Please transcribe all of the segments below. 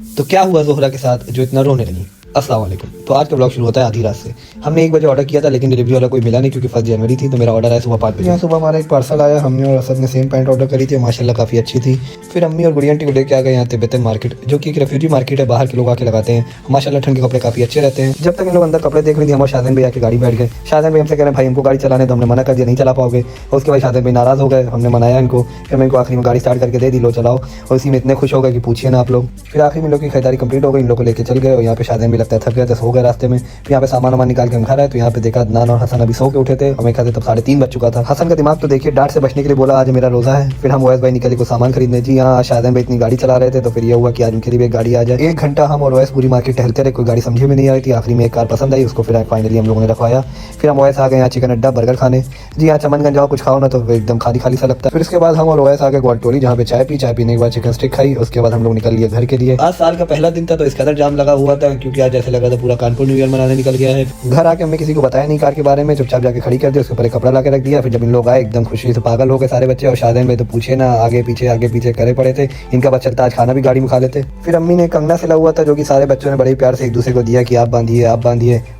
तो क्या हुआ ज़ोहरा के साथ जो इतना रोने लगी। अस्सलाम वालेकुम। तो आज का ब्लॉग शुरू होता है आधी रात से। हमने 1 बजे ऑर्डर किया था, लेकिन डिलीवरी वाला कोई मिला नहीं क्योंकि 1 जनवरी थी। तो मेरा ऑर्डर आया सुबह 5 बजे। यहाँ सुबह हमारा एक पार्सल आया, हमने और असद ने सेम पैंट ऑर्डर करी थी, माशाल्लाह काफ़ी अच्छी थी। फिर अम्मी और गुड़िया आंटी को लेके आ गए यहाँ तिब्बतन मार्केट, जो कि एक रेफ्यूजी मार्केट है, बाहर के लोग आके लगाते हैं। माशाल्लाह ठंड के कपड़े काफ़ी अच्छे रहते हैं। जब तक इन लोग अंदर कपड़े देख रहे थे, हम और शाहजहान भाई आके गाड़ी बैठ गए। शाहजहान भाई हमसे कह रहे हैं भाई हमको गाड़ी चलाने, तो हमने मना कर दिया, नहीं चला पाओगे। और उसके बाद शाहजहान भाई नाराज़ हो गए, हमने मनाया इनको। फिर मैं इनको आखिरी में गाड़ी स्टार्ट करके दे दी, लो चलाओ। और इसी में इतने खुश हो गए कि पूछिए ना आप लोग। फिर आखिर में लोग की खरीदारी कंप्लीट हो गई, इन लोग को लेके चल गए। और यहाँ पे शाहजहान भी लगता है थक गए थे, सो गए रास्ते में। फिर यहाँ पे सामान वामान निकाल के हम खा रहे हैं, तो यहाँ पे देखा अदनान और हसन अभी सो के उठे थे। हमें खाते तब 3:30 बज चुका था। हसन का दिमाग तो देखिए, डांट से बचने के लिए बोला आज मेरा रोजा है। फिर हम ओवैस भाई निकले को सामान खरीदने। जी यहाँ शाहजहान भाई इतनी गाड़ी चला रहे थे, तो फिर ये हुआ कि आज उनके लिए एक गाड़ी आ जाए। 1 घंटा हम और ओवैस पूरी मार्केट टहलते रहे, कोई गाड़ी समझे में नहीं आई थी। आखिरी में एक कार पसंद आई, उसको फिर फाइनली हम लोगों ने रखवाया। फिर हम ओवैस आ गए यहाँ चिकन अड्डा बर्गर खाने। जी यहाँ चमनगंज जाओ कुछ खाओ ना, तो एकदम खाली खाली सा लगता है। फिर उसके बाद हम और ओवैस आ गए ग्वालटोली, जहाँ पे चाय पीने के बाद चिकन स्टिक खाई। उसके बाद हम लोग निकल लिए घर के लिए। आज साल का पहला दिन था, तो इस कदर जाम लगा हुआ था क्योंकि आज ऐसे लगा था पूरा कानपुर न्यू ईयर मनाने निकल गया है। घर आके हमने किसी को बताया नहीं कार के बारे में, चुपचाप जाके खड़ी कर दी, उसके ऊपर एक कपड़ा ला के रख दिया। फिर जब इन लोग आए एकदम खुशी से पागल हो गए सारे बच्चे। और शाहजहान भाई तो पूछे ना, आगे पीछे करे पड़े थे। इनका बस चलता आज खाना भी गाड़ी में खा लेते। फिर अम्मी ने कंगना सिला हुआ था, जो कि सारे बच्चों ने बड़े प्यार से एक दूसरे को दिया कि आप बांधिए।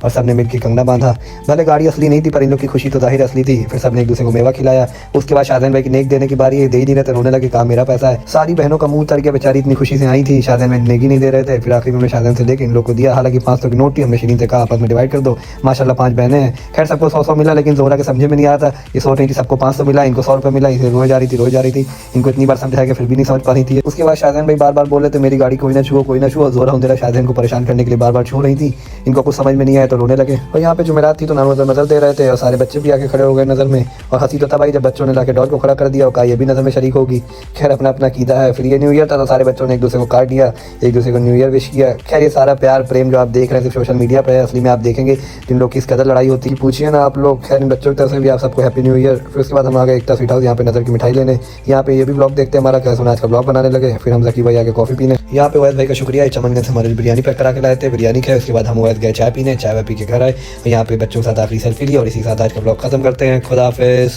और सबने मिलकर कंगना बांधा। भले गाड़ी असली नहीं थी, पर इन लोग की खुशी तो जाहिर असली थी। फिर सबने एक दूसरे को मेवा खिलाया। उसके बाद शाहजहान भाई की नेक देने की बारी है, दे ही नहीं रहे थे, रोने लगे, कहा मेरा पैसा है। सारी बहनों का मुंह तर गया, बेचारी इतनी खुशी से आई थी, शाहजहान भाई नेक ही नहीं दे रहे थे। फिर आखिर में शाहजहान से लेके इन लोग को दिया, हालांकि 500 की नोट थी। हमने शरीन से कहा आपस में डिवाइड कर दो। माशाल्लाह 5 बहनें हैं। खैर सबको 100 मिला, लेकिन ज़ोहरा के समझे में नहीं आता। ये सोच रही थी सबको 500 मिला, इनको 100 रुपये मिला। इसे रोए जा रही थी। इनको इतनी बार समझाया कि फिर भी नहीं समझ पा रही थी। उसके बाद शाहजहान भाई बार बोल रहे थे मेरी गाड़ी कोई ना छुओ। ज़ोहरा उन शाहजहान को परेशान करने के लिए बार छू रही थी। इनको कुछ समझ में नहीं आया तो रोने लगे। और यहाँ पे जुमेरात थी, तो नजर दे रहे थे और सारे बच्चे भी आके खड़े हो गए नजर में। और हंसी तो तब आई जब बच्चों ने लाके डॉल को खड़ा कर दिया और कहा ये भी नजर में शरीक होगी। खैर अपना अपना कीदा है। फिर ये न्यू ईयर था, तो सारे बच्चों ने एक दूसरे को काट दिया, एक दूसरे को न्यू ईयर विश किया। खैर ये सारा प्यार प्रेम जो आप देख रहे हैं सिर्फ सोशल मीडिया पर है, असली में आप देखेंगे जिन लोग की इस कदर लड़ाई होती है, पूछिए ना आप लोग। खैर इन बच्चों की तरफ से भी आप सबको हैप्पी न्यू ईयर। फिर उसके बाद हम आ गए एकता स्वीट हाउस, यहाँ पे नजर की मिठाई लेने। यहाँ पे ये भी ब्लॉग देखते हैं हमारा, कैसे आज का ब्लॉग बनाने लगे। फिर हम जकी भाई आके कॉफी पीने। यहाँ पे ओवैस भाई का शुक्रिया, चमनगंज से हमारे बिरयानी पैक करा के लाए थे, बिरयानी खाए। उसके बाद हम ओवैस गए चाय पीने, चाय पी के घर आए। यहाँ पे बच्चों के साथ आखिरी सेल्फी ली और इसी के साथ आज का ब्लॉग खत्म करते हैं। खुदा हाफिज़।